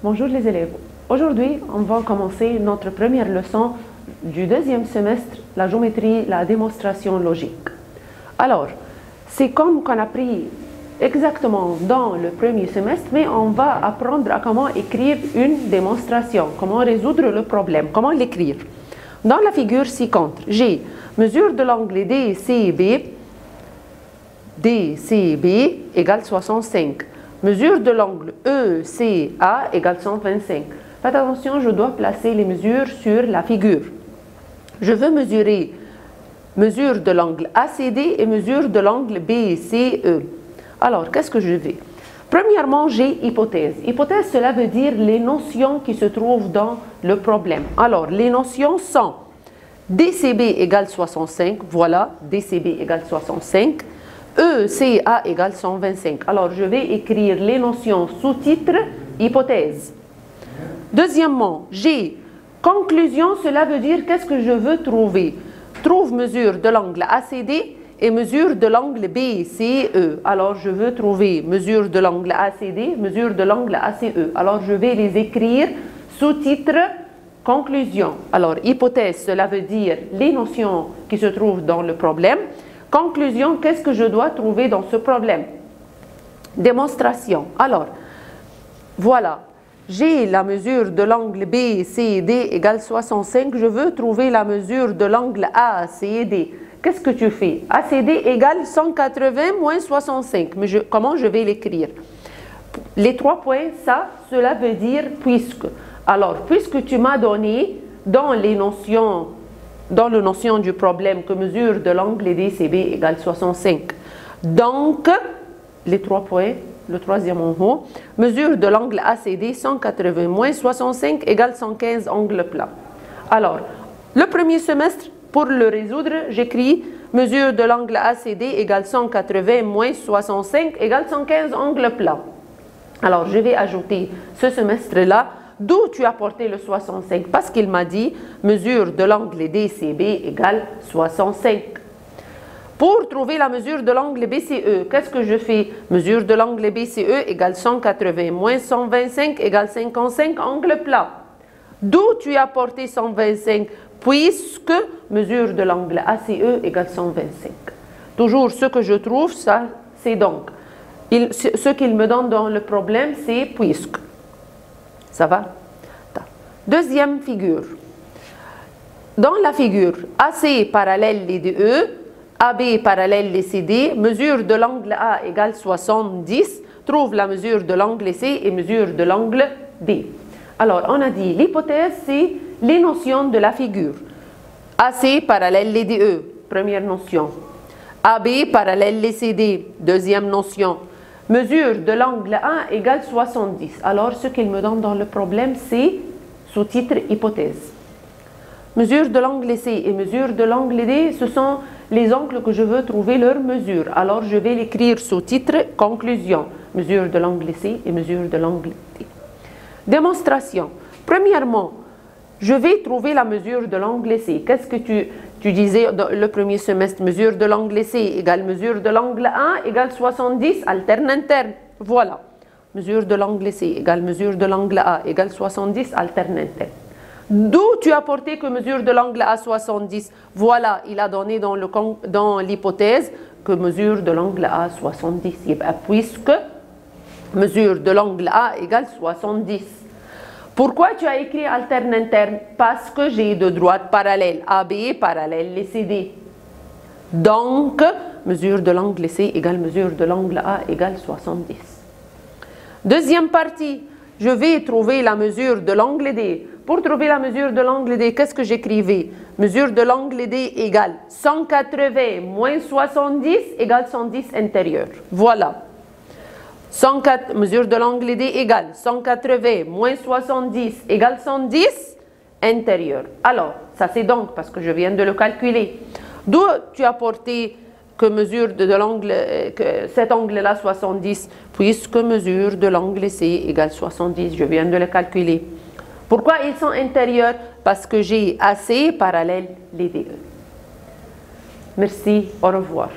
Bonjour les élèves. Aujourd'hui, on va commencer notre première leçon du deuxième semestre, la géométrie, la démonstration logique. Alors, c'est comme qu'on a appris exactement dans le premier semestre, mais on va apprendre à comment écrire une démonstration, comment résoudre le problème, comment l'écrire. Dans la figure ci-contre, j'ai mesure de l'angle DCB égale 65. Mesure de l'angle ECA égale 125. Faites attention, je dois placer les mesures sur la figure. Je veux mesurer mesure de l'angle ACD et mesure de l'angle BCE. Alors, qu'est-ce que je vais? Premièrement, j'ai hypothèse. Hypothèse, cela veut dire les notions qui se trouvent dans le problème. Alors, les notions sont DCB égale 65. Voilà, DCB égale 65. ECA égale 125. Alors, je vais écrire les notions sous-titre, hypothèse. Deuxièmement, j'ai conclusion, cela veut dire qu'est-ce que je veux trouver. Trouve mesure de l'angle ACD et mesure de l'angle BCE. Alors, je veux trouver mesure de l'angle ACD, mesure de l'angle ACE. Alors, je vais les écrire sous-titre, conclusion. Alors, hypothèse, cela veut dire les notions qui se trouvent dans le problème. Conclusion, qu'est-ce que je dois trouver dans ce problème? Démonstration. Alors, voilà, j'ai la mesure de l'angle BCD égale 65. Je veux trouver la mesure de l'angle ACD. Qu'est-ce que tu fais? ACD égale 180 moins 65. Mais comment je vais l'écrire? Les 3 points, ça, cela veut dire puisque. Alors, puisque tu m'as donné dans les notions... dans la notion du problème que mesure de l'angle DCB égale 65. Donc, les 3 points, le troisième en haut, mesure de l'angle ACD 180 moins 65 égale 115 angle plat. Alors, le premier semestre, pour le résoudre, j'écris mesure de l'angle ACD égale 180 moins 65 égale 115 angle plat. Alors, je vais ajouter ce semestre-là. D'où tu as porté le 65? Parce qu'il m'a dit mesure de l'angle DCB égale 65. Pour trouver la mesure de l'angle BCE, qu'est-ce que je fais? Mesure de l'angle BCE égale 180 moins 125 égale 55 angle plat. D'où tu as porté 125? Puisque mesure de l'angle ACE égale 125. Toujours ce que je trouve, ça c'est donc. Ce qu'il me donne dans le problème, c'est puisque. Ça va? Deuxième figure. Dans la figure, AC parallèle les DE, AB parallèle les CD, mesure de l'angle A égale 70, trouve la mesure de l'angle C et mesure de l'angle D. Alors, on a dit l'hypothèse, c'est les notions de la figure. AC parallèle les DE, première notion. AB parallèle les CD, deuxième notion. Mesure de l'angle A égale 70. Alors, ce qu'il me donne dans le problème, c'est sous-titre hypothèse. Mesure de l'angle C et mesure de l'angle D, ce sont les angles que je veux trouver leur mesure. Alors, je vais l'écrire sous-titre conclusion. Mesure de l'angle C et mesure de l'angle D. Démonstration. Premièrement, je vais trouver la mesure de l'angle C. Qu'est-ce que tu disais dans le premier semestre? Mesure de l'angle C égale mesure de l'angle A égale 70, alterne interne. Voilà. Mesure de l'angle C égale mesure de l'angle A égale 70, alterne interne. D'où tu as porté que mesure de l'angle A 70? Voilà, il a donné dans l'hypothèse que mesure de l'angle A 70. Puisque mesure de l'angle A égale 70. Pourquoi tu as écrit alterne interne? Parce que j'ai deux droites parallèles, AB parallèle les CD. Donc, mesure de l'angle C égale mesure de l'angle A égale 70. Deuxième partie, je vais trouver la mesure de l'angle D. Pour trouver la mesure de l'angle D, qu'est-ce que j'écrivais? Mesure de l'angle D égale 180 moins 70 égale 110 intérieur. Voilà. Mesure de l'angle D égale 180 moins 70 égale 110 intérieur. Alors, ça c'est donc parce que je viens de le calculer. D'où tu as porté que mesure de l'angle, cet angle-là 70, puisque mesure de l'angle C égale 70, je viens de le calculer. Pourquoi ils sont intérieurs? Parce que j'ai AC parallèle les DE. Merci, au revoir.